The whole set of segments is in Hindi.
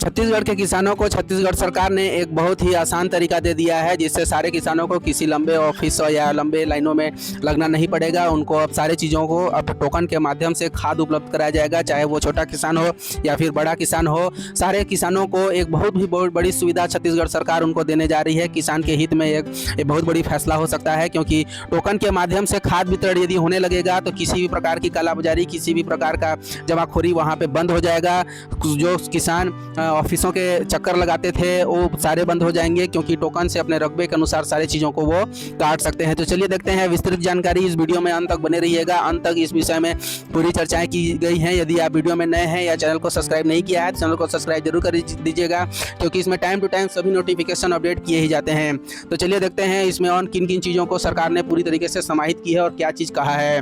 छत्तीसगढ़ के किसानों को छत्तीसगढ़ सरकार ने एक बहुत ही आसान तरीका दे दिया है, जिससे सारे किसानों को किसी लंबे ऑफिस या लंबे लाइनों में लगना नहीं पड़ेगा। उनको अब सारे चीज़ों को अब टोकन के माध्यम से खाद उपलब्ध कराया जाएगा, चाहे वो छोटा किसान हो या फिर बड़ा किसान हो। सारे किसानों को एक बहुत बड़ी सुविधा छत्तीसगढ़ सरकार उनको देने जा रही है। किसान के हित में एक बहुत बड़ी फैसला हो सकता है, क्योंकि टोकन के माध्यम से खाद वितरण यदि होने लगेगा तो किसी भी प्रकार की कालाबाजारी, किसी भी प्रकार का जमाखोरी वहाँ पे बंद हो जाएगा। जो किसान ऑफिसों के चक्कर लगाते थे वो सारे बंद हो जाएंगे, क्योंकि टोकन से अपने रकबे के अनुसार सारी चीज़ों को वो काट सकते हैं। तो चलिए देखते हैं विस्तृत जानकारी। इस वीडियो में अंत तक बने रहिएगा। अंत तक इस विषय में पूरी चर्चाएं की गई हैं। यदि आप वीडियो में नए हैं या चैनल को सब्सक्राइब नहीं किया है तो चैनल को सब्सक्राइब जरूर कर दीजिएगा, क्योंकि इसमें टाइम टू टाइम सभी नोटिफिकेशन अपडेट किए ही जाते हैं। तो चलिए देखते हैं इसमें और किन किन चीज़ों को सरकार ने पूरी तरीके से समाहित की है और क्या चीज़ कहा है।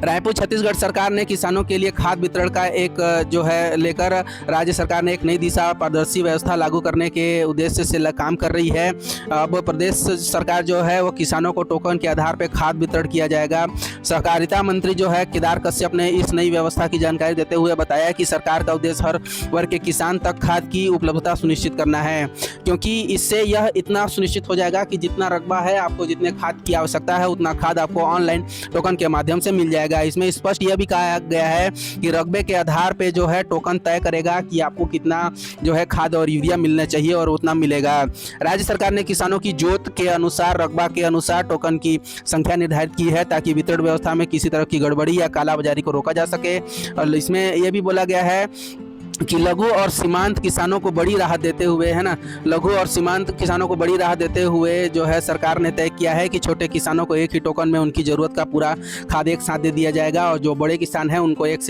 रायपुर छत्तीसगढ़ सरकार ने किसानों के लिए खाद वितरण का एक जो है लेकर राज्य सरकार ने एक नई दिशा पारदर्शी व्यवस्था लागू करने के उद्देश्य से काम कर रही है। अब प्रदेश सरकार जो है वो किसानों को टोकन के आधार पर खाद वितरण किया जाएगा। सहकारिता मंत्री जो है केदार कश्यप ने इस नई व्यवस्था की जानकारी देते हुए बताया कि सरकार का उद्देश्य हर वर्ग के किसान तक खाद की उपलब्धता सुनिश्चित करना है, क्योंकि इससे यह इतना सुनिश्चित हो जाएगा कि जितना रकबा है, आपको जितने खाद की आवश्यकता है उतना खाद आपको ऑनलाइन टोकन के माध्यम से मिल जाएगा। इसमें स्पष्ट यह भी कहा गया है कि रकबे के आधार पे जो है टोकन तय करेगा कि आपको कितना जो है खाद और यूरिया मिलना चाहिए और उतना मिलेगा। राज्य सरकार ने किसानों की जोत के अनुसार, रकबा के अनुसार टोकन की संख्या निर्धारित की है, ताकि वितरण व्यवस्था में किसी तरह की गड़बड़ी या कालाबाजारी को रोका जा सके। और इसमें यह भी बोला गया है कि लघु और सीमांत किसानों को बड़ी राहत देते हुए, है ना, लघु और सीमांत किसानों को बड़ी राहत देते हुए जो है सरकार ने तय किया है कि छोटे किसानों को एक ही टोकन में उनकी ज़रूरत का पूरा खाद एक साथ दे दिया जाएगा, और जो बड़े किसान हैं उनको एक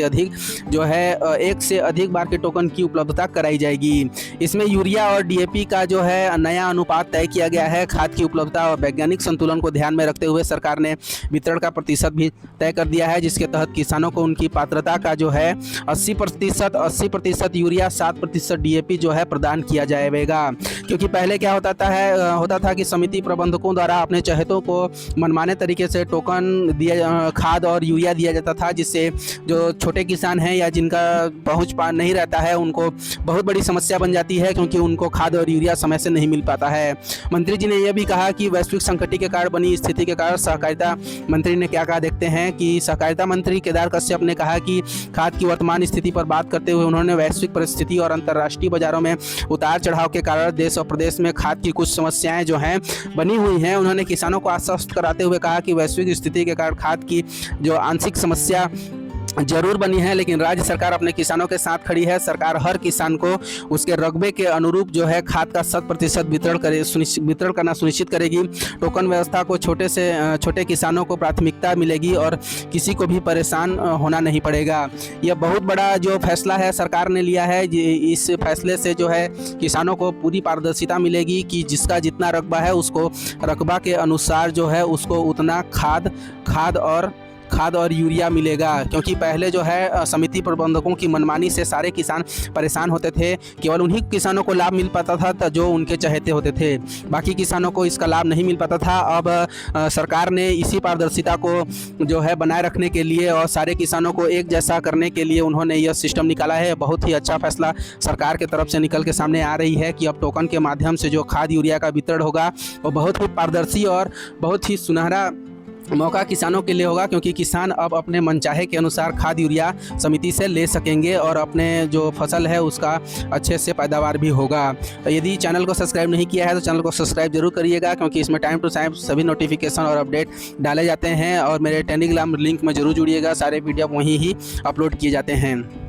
से अधिक बार के टोकन की उपलब्धता कराई जाएगी। इसमें यूरिया और DAP का जो है नया अनुपात तय किया गया है। खाद की उपलब्धता और वैज्ञानिक संतुलन को ध्यान में रखते हुए सरकार ने वितरण का प्रतिशत भी तय कर दिया है, जिसके तहत किसानों को उनकी पात्रता का जो है 80% यूरिया, 7% DAP जो है प्रदान किया जाएगा। क्योंकि पहले क्या होता था कि समिति प्रबंधकों द्वारा अपने चहेतों को मनमाने तरीके से टोकन दिया, खाद और यूरिया दिया जाता था, जिससे जो छोटे किसान हैं या जिनका पहुंच नहीं रहता है उनको बहुत बड़ी समस्या बन जाती है, क्योंकि उनको खाद और यूरिया समय से नहीं मिल पाता है। मंत्री जी ने यह भी कहा कि वैश्विक संकट के कारण बनी स्थिति के कारण सहकारिता मंत्री ने क्या कहा, देखते हैं कि सहकारिता मंत्री केदार कश्यप ने कहा कि खाद की वर्तमान स्थिति पर बात करते हुए उन्होंने वैश्विक परिस्थिति और अंतर्राष्ट्रीय बाजारों में उतार चढ़ाव के कारण देश और प्रदेश में खाद की कुछ समस्याएं जो हैं बनी हुई हैं। उन्होंने किसानों को आश्वस्त कराते हुए कहा कि वैश्विक स्थिति के कारण खाद की जो आंशिक समस्या जरूर बनी है, लेकिन राज्य सरकार अपने किसानों के साथ खड़ी है। सरकार हर किसान को उसके रकबे के अनुरूप जो है खाद का 100% वितरण करना सुनिश्चित करेगी। टोकन व्यवस्था को छोटे किसानों को प्राथमिकता मिलेगी और किसी को भी परेशान होना नहीं पड़ेगा। यह बहुत बड़ा जो फैसला है सरकार ने लिया है। इस फैसले से जो है किसानों को पूरी पारदर्शिता मिलेगी कि जिसका जितना रकबा है उसको रकबा के अनुसार जो है उसको उतना खाद और यूरिया मिलेगा। क्योंकि पहले जो है समिति प्रबंधकों की मनमानी से सारे किसान परेशान होते थे। केवल उन्हीं किसानों को लाभ मिल पाता था जो उनके चहेते होते थे, बाकी किसानों को इसका लाभ नहीं मिल पाता था। अब सरकार ने इसी पारदर्शिता को जो है बनाए रखने के लिए और सारे किसानों को एक जैसा करने के लिए उन्होंने यह सिस्टम निकाला है। बहुत ही अच्छा फैसला सरकार के तरफ से निकल के सामने आ रही है कि अब टोकन के माध्यम से जो खाद यूरिया का वितरण होगा वो बहुत ही पारदर्शी और बहुत ही सुनहरा मौका किसानों के लिए होगा, क्योंकि किसान अब अपने मनचाहे के अनुसार खाद यूरिया समिति से ले सकेंगे और अपने जो फसल है उसका अच्छे से पैदावार भी होगा। यदि चैनल को सब्सक्राइब नहीं किया है तो चैनल को सब्सक्राइब जरूर करिएगा, क्योंकि इसमें टाइम टू टाइम सभी नोटिफिकेशन और अपडेट डाले जाते हैं। और मेरे टेलीग्राम लिंक में जरूर जुड़िएगा, सारे PDF वहीं ही अपलोड किए जाते हैं।